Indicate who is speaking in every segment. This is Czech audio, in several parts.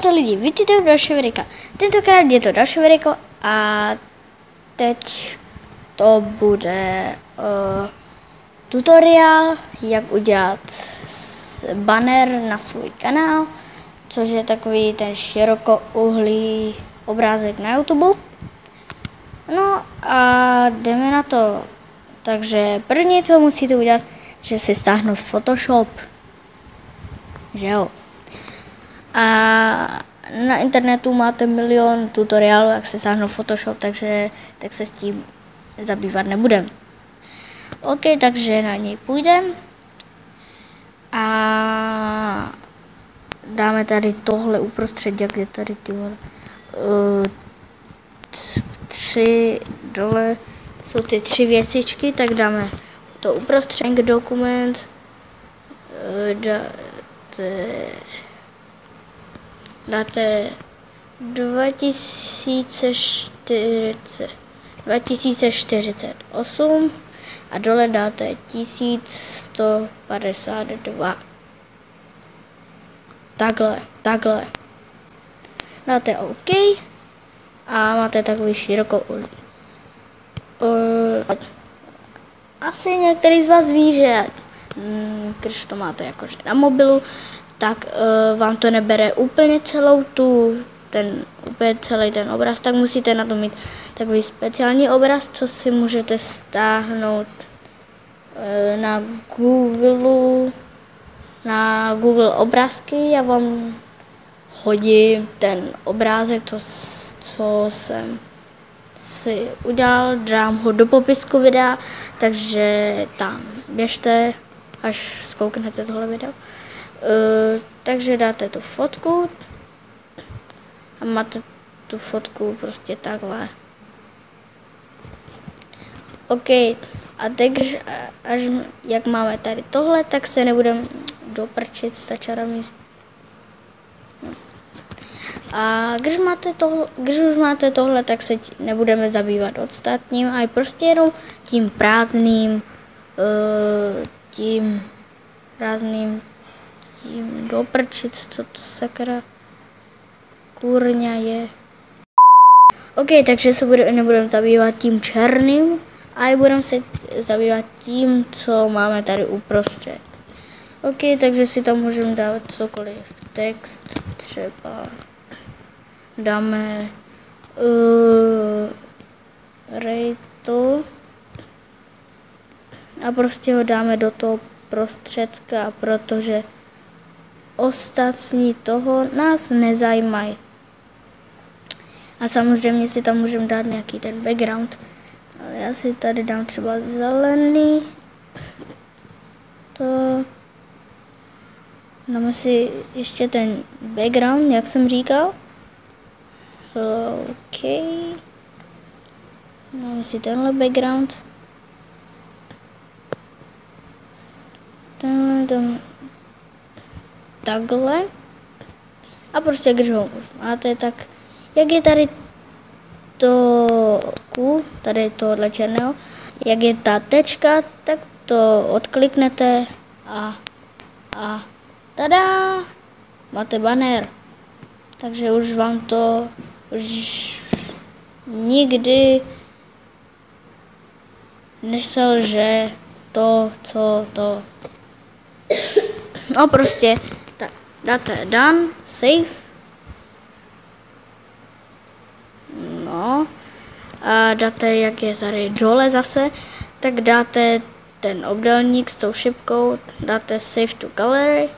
Speaker 1: Čaute lidi, vítejte u dalšího videa. Tentokrát je to další video a teď to bude tutoriál, jak udělat banner na svůj kanál, což je takový ten širokouhlý obrázek na YouTube. No a jdeme na to. Takže první, co musíte udělat, že si stáhnout Photoshop, že jo. A na internetu máte milion tutoriálů, jak se stáhnout Photoshop, takže tak se s tím zabývat nebudem. OK, takže na něj půjdeme a dáme tady tohle uprostřed, jak je tady ty tři dole, jsou ty tři věcičky, tak dáme to uprostřed, dokument, dáte 2048 a dole dáte 1152. Takhle. Dáte OK a máte takový širokouhlý. Asi některý z vás ví, že když to máte jakože na mobilu, tak vám to nebere úplně celý ten obraz, tak musíte na to mít takový speciální obraz, co si můžete stáhnout na Google obrázky. Já vám hodím ten obrázek, co jsem si udělal, dám ho do popisku videa, takže tam běžte, až zkouknete tohle video. Takže dáte tu fotku a máte tu fotku prostě takhle. OK, a teď, jak máme tady tohle, tak se nebudeme doprčit s tačarami. A když už máte tohle, tak se nebudeme zabývat ostatním, a prostě jenom tím prázdným, tím doprčit, co to sakra kurňa je. OK, takže se nebudeme zabývat tím černým, ale budeme se zabývat tím, co máme tady uprostřed. OK, takže si tam můžeme dávat cokoliv. Text třeba dáme rejtu a prostě ho dáme do toho prostředka, protože ostatní toho nás nezajímají. A samozřejmě si tam můžeme dát nějaký ten background. Ale já si tady dám třeba zelený. To dáme si ještě ten background, jak jsem říkal. OK. Dáme si tenhle background. Tenhle takhle. A prostě když ho už máte, tak jak je tady tady tohle černého, jak je ta tečka, tak to odkliknete a tada, máte banner. Takže už vám to nikdy neselže to. No prostě, tak dáte done, save. No a dáte, jak je tady dole zase, tak dáte ten obdélník s tou šipkou, dáte save to gallery,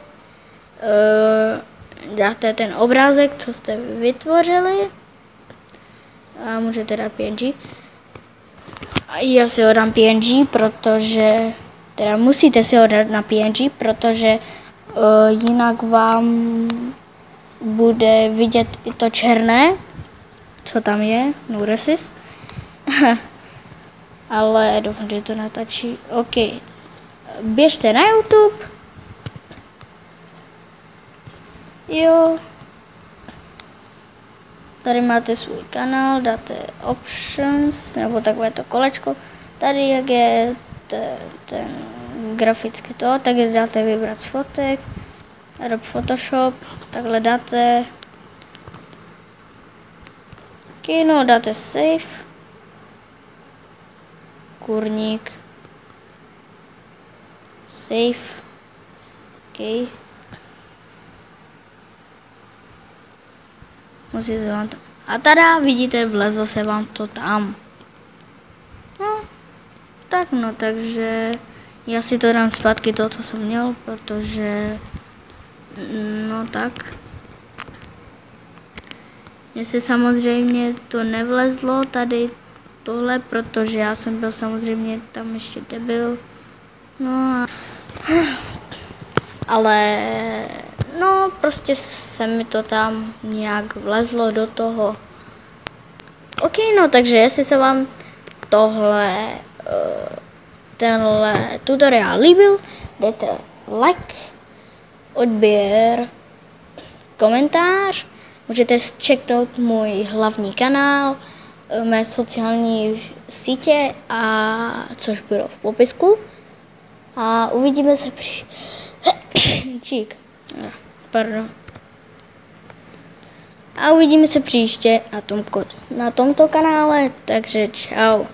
Speaker 1: dáte ten obrázek, co jste vytvořili, a můžete dát PNG. A já si ho dám PNG, protože teda musíte si ho dát na PNG, protože jinak vám bude vidět i to černé, co tam je, no resist. Ale doufám, že to natačí. OK. Běžte na YouTube. Jo. Tady máte svůj kanál, dáte options, nebo takové to kolečko. Tady, jak je ten grafický to, tak dáte vybrat z fotek. Adobe Photoshop, takhle dáte Ok, no dáte save. Kurník. Save. Ok. Musíte vám to... A tada, vidíte, vlezlo se vám to tam. No, tak no, takže já si to dám zpátky to, co jsem měl, protože... No tak. Mně se samozřejmě to nevlezlo tady tohle, protože já jsem byl samozřejmě tam ještě debil. No a... Ale... No, prostě se mi to tam nějak vlezlo do toho. Ok, no, takže jestli se vám tenhle tutoriál líbil, dejte like, odběr, komentář, můžete checknout můj hlavní kanál, mé sociální sítě, a což budou v popisku. A uvidíme se A uvidíme se příště na tomto kanále, takže čau.